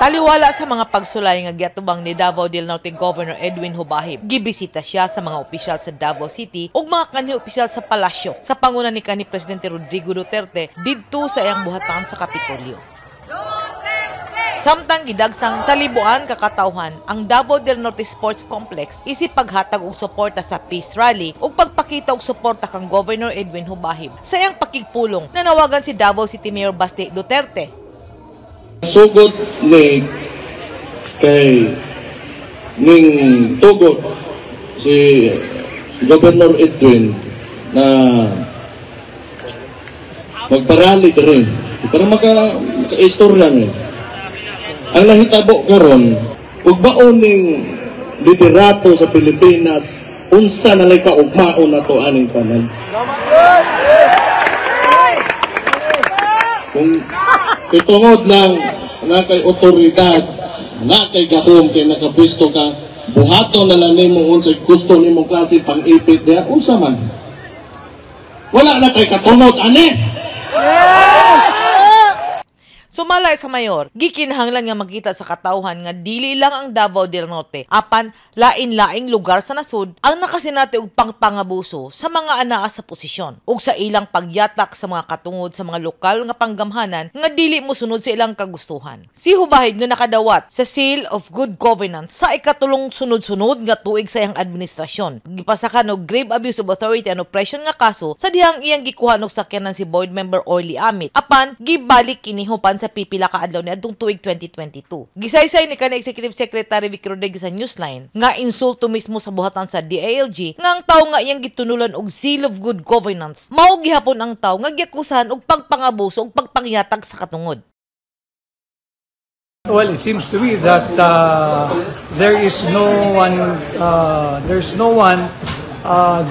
Taliwala sa mga pagsulay nga giatubang ni Davao del Norte Governor Edwin Hubahib, gibisita siya sa mga opisyal sa Davao City ug mga kanhi opisyal sa palasyo sa panguna ni kanhi Presidente Rodrigo Duterte didto sa iyang buhatan sa Kapitolyo. Samtang gidagsang sa libuan kakatawhan, ang Davao del Norte Sports Complex isip paghatag og suporta sa peace rally ug pagpakita og suporta kang Governor Edwin Hubahib sa iyang pakigpulong na nawagan si Davao City Mayor Baste Duterte. Sugod ni kay ning tugot si Governor Edwin na magparali rin para maka-istorya ni ang nahitabo karon ug baoning liderato sa Pilipinas unsa na lay kaugmaon nato aning tanan. Kung itungod lang na kay otoridad, na kay gahom, kay nakapisto ka, buhato na lang nimo unsay gusto nimo klase pang-ipit niya, unsa man. Wala na kay katunod, ane! Sumalay sa mayor, gikinahanglan nga makita sa katawhan nga dili lang ang Davao del Norte, apan lain-laing lugar sa nasud ang nakasinati og pangpangabuso sa mga anaa sa posisyon ug sa ilang pagyatak sa mga katungod sa mga lokal nga panggamhanan nga dili mosunod sa ilang kagustuhan. Si Hubahib nga nakadawat sa Seal of Good Governance sa ikatulong sunod-sunod nga tuig sa iyang administrasyon. Gipasakan og grave abuse of authority and oppression nga kaso sa dihang iyang gikuhan og sakyanan si board member Orly Amit, apan gibalik kini hupan sa pipila ka adlaw ni adtong tuig 2022. Gisaysay ni kanhi Executive Secretary Vic Rodriguez sa Newsline nga insulto mismo sa buhatan sa DILG nga ang tawo nga iyang gitunulan og Seal of Good Governance mao gihapon ang tawo nga giakusahan og pagpangabuso ug pagpangyatag sa katungod. Well, it seems to me that there's no one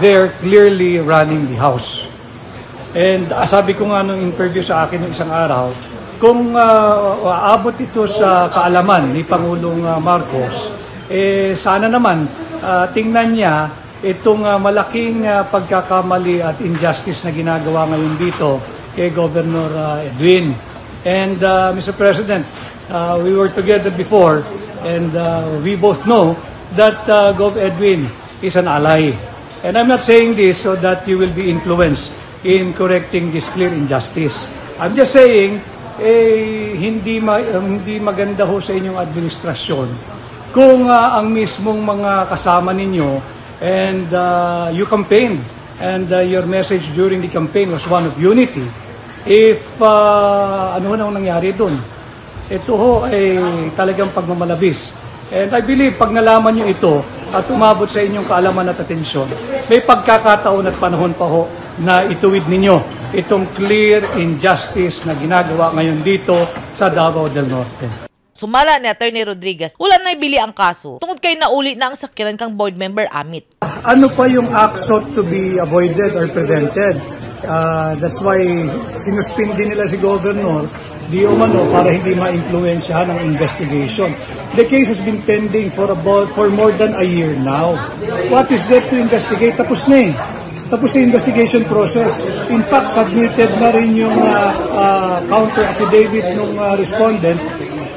there clearly running the house. And sabi ko nga nung interview sa akin ng isang araw, kung aabot ito sa kaalaman ni Pangulong Marcos, sana naman tingnan niya itong malaking pagkakamali at injustice na ginagawa ngayon dito kay Governor Edwin. And Mr. President, we were together before and we both know that Gov. Edwin is an ally. And I'm not saying this so that you will be influenced in correcting this clear injustice. I'm just saying, hindi maganda ho sa inyong administrasyon kung ang mismong mga kasama ninyo and you campaigned and your message during the campaign was one of unity. If ano na nangyari doon, ito ho ay talagang pagmamalabis. And I believe pag nalaman nyo ito at umabot sa inyong kaalaman at atensyon, may pagkakataon at panahon pa ho na ituwid ninyo itong clear injustice na ginagawa ngayon dito sa Davao del Norte. Sumala ni Attorney Rodriguez, wala na ibili ang kaso tungod kay nauli na ang sakyanan kang board member Amit. Ano pa yung acts to be avoided or prevented? That's why sinuspend din nila si Governor di umano para hindi ma-influensyahan ng investigation. The case has been pending for more than a year now. What is there to investigate? Tapos na eh. Tapos sa investigation process. In fact, submitted na rin yung counter affidavit ng respondent.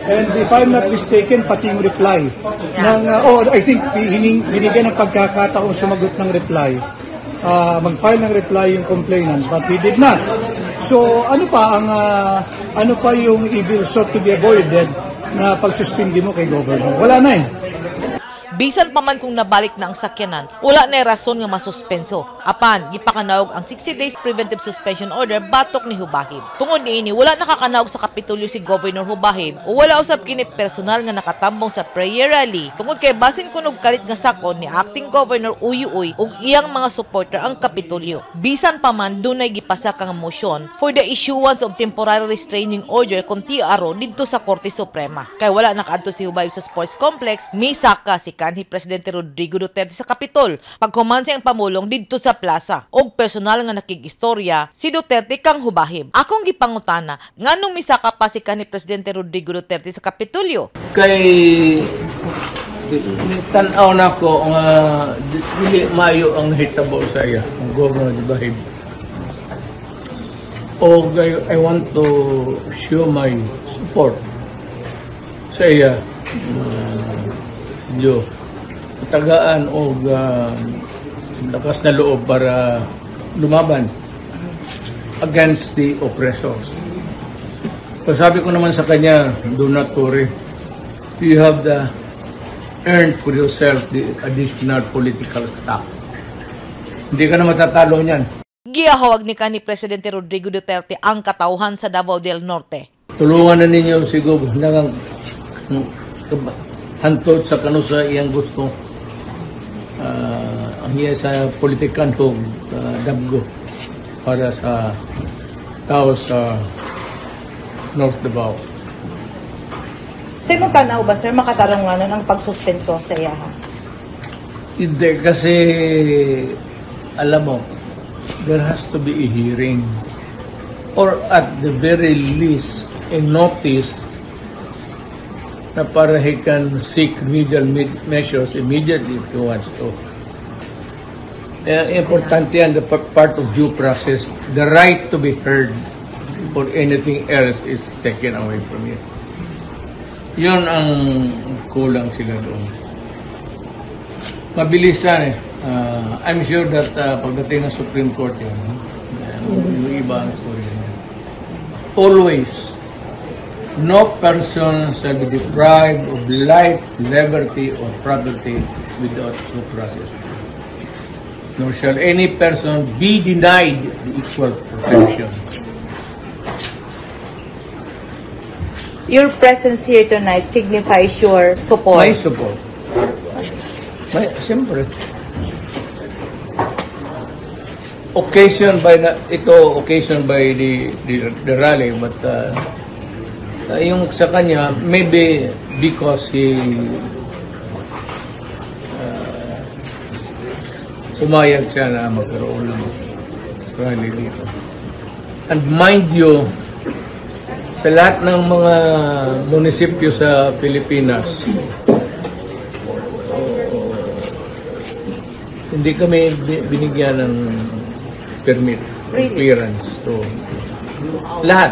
And if I'm not mistaken, pati yung reply. I think binigyan ng pagkakataon sumagot ng reply. Mag-file ng reply yung complainant, but he did not. So ano pa yung evil sought to be avoided na pagsuspindi mo kay Governor? Wala na eh. Bisan pa man kung nabalik na ang sakyanan, wala na rason nga masuspenso. Apan, gipakanaog ang 60 days preventive suspension order batok ni Hubahib. Tungod niini, wala nakakanaog sa Kapitolyo si Governor Hubahib o wala usab kini personal nga nakatambong sa prayer rally. Tungod kay basin kunog kalit nga sakon ni Acting Governor Uy Uy ug iyang mga supporter ang Kapitolyo. Bisan pa man dunay gipasa kang motion for the issuance of temporary restraining order kon TRO didto sa Korte Suprema. Kay wala nakaadto si Hubahib sa sports complex, misaka si kanhi Presidente Rodrigo Duterte sa Kapitol paghuman siyang pamulong didto sa plaza og personal nga nakigistorya si Duterte kang Hubahib. Akong gipangutana nganong misaka pa si kanhi Presidente Rodrigo Duterte sa Kapitolyo? Kay tan-aw nako nga dili maayo ang hitabo sa iya ang Governor Hubahib. I want to show my support sa iya Diyo tagaan o lakas na loob para lumaban against the oppressors. So sabi ko naman sa kanya, do not worry. You have earned for yourself the additional political attack. Hindi ka na matatalo niyan. Giyahawag ni kanhi Presidente Rodrigo Duterte ang katauhan sa Davao del Norte. Tulungan na ninyo siguro hanggang hantod sa kanusa iyang gusto. Ang iya sa politikan to Dabgo para sa tao sa North Davao. Sino tanaw ba, sir, makatarong nga nun ang pagsuspenso sa iyaha? Hindi, kasi alam mo, there has to be a hearing or at the very least a notice na para he can seek remedial measures immediately if he wants to. Importante yan, the part of due process, the right to be heard before anything else is taken away from you. Yun ang kulang sila doon. Mabilisan eh. I'm sure that pagdating ng Supreme Court yun, yung iba ang story niya. Always, no person shall be deprived of life, liberty, or property without due process. Nor shall any person be denied the equal protection. Your presence here tonight signifies your support. My support. Siyempre. Occasion by the rally, but yung sa kanya, maybe because he umayag siya na magkaroon ng rally dito. And mind you, sa lahat ng mga munisipyo sa Pilipinas, hindi kami binigyan ng permit, clearance to lahat.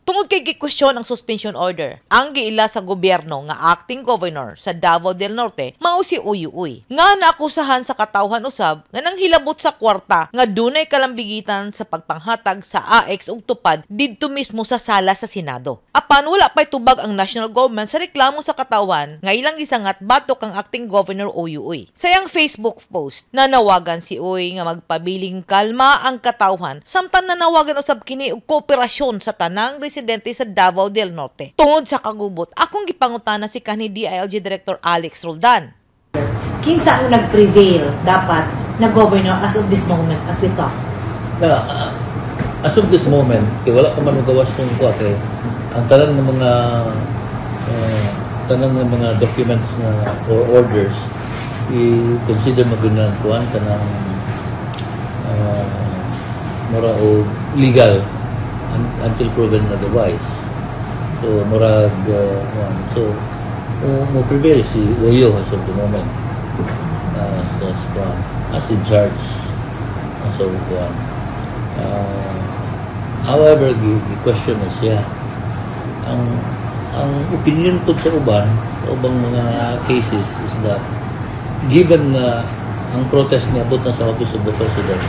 Tungod kay gikwestiyon ang suspension order, ang giila sa gobyerno nga acting governor sa Davao del Norte mao si Uy Uy, nga naakusahan sa katawhan usab nga nanghilabot sa kwarta nga dunay kalambigitan sa pagpanghatag sa AX ug tupad didto mismo sa sala sa Senado. Apan wala pay tubag ang national government sa reklamo sa katawhan nga ilang gisangat batok ang acting governor Uy Uy. Sa iyang Facebook post, nanawagan si Uy nga magpabiling kalma ang katawhan samtang nanawagan usab kini og kooperasyon sa tanang residente sa Davao del Norte. Tungod sa kagubot, akong gipangutana si kanhi DILG Director Alex Roldan. Kinsa ang nag-prevail dapat na governor as of this moment as we talk? As of this moment, wala pa man magawas ng kuwate. Ang tanan ng mga documents na or orders i-consider magunang kanang mura o legal until proven otherwise. So, murag, mo prevail si Oyo as of the moment. As in charge. So, however, the question is, ang opinion ko sa ubang mga cases is that given na ang protest niya abot na sa Office of the President,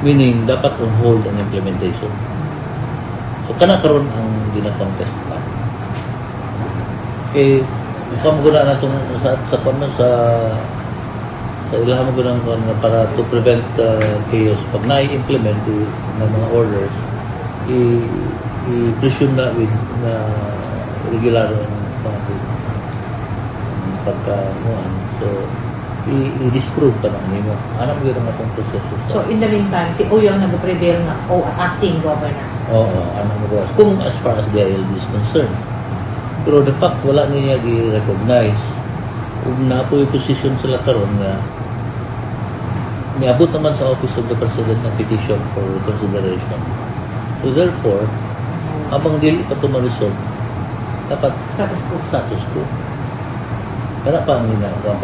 meaning dapat on hold ang implementation. So, kana karon ang gina-contest pa. Okay, kamaguna na itong sa ilahan mo gunang para to prevent chaos. Pag na-implement ng mga orders, i-presume na with na regular pagkamuan. So, i-disprove pa ng nimo. Ano mo yun ang itong proseso? So, in the meantime, si Uyo ang nag-prevail na acting governor. Oo, ano mo ba? Kung as far as the ILD is concerned. Pero the fact, wala niya i-recognize. Kung na po yung position sila karon nga niabot naman sa Office of the President ng petition for consideration. So therefore, habang dili pa ito ma-resolve, dapat status quo. Kaya pa ang ginagawa,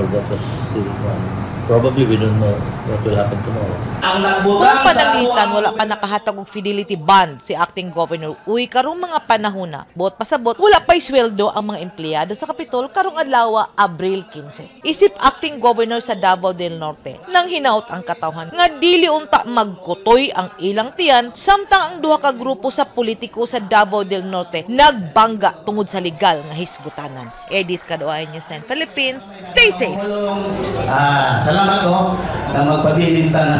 probably we don't know what will happen tomorrow. Ang Kung nagbutang sa pananglitan, wala pa nakahatag og fidelity bond si acting governor. Uy, karong mga panahon na, bot pasabot, wala pa'y sweldo ang mga empleyado sa Kapitol karong adlaw Abril 15. Isip acting governor sa Davao del Norte nang hinaut ang katawhan nga dili unta magkutoy ang ilang tiyan samtang ang duha ka grupo sa politiko sa Davao del Norte nagbangga tungod sa legal nga hisgutanan. Edit Kaduay News 9 Philippines. Stay safe. salamat ko na magpabilin ta na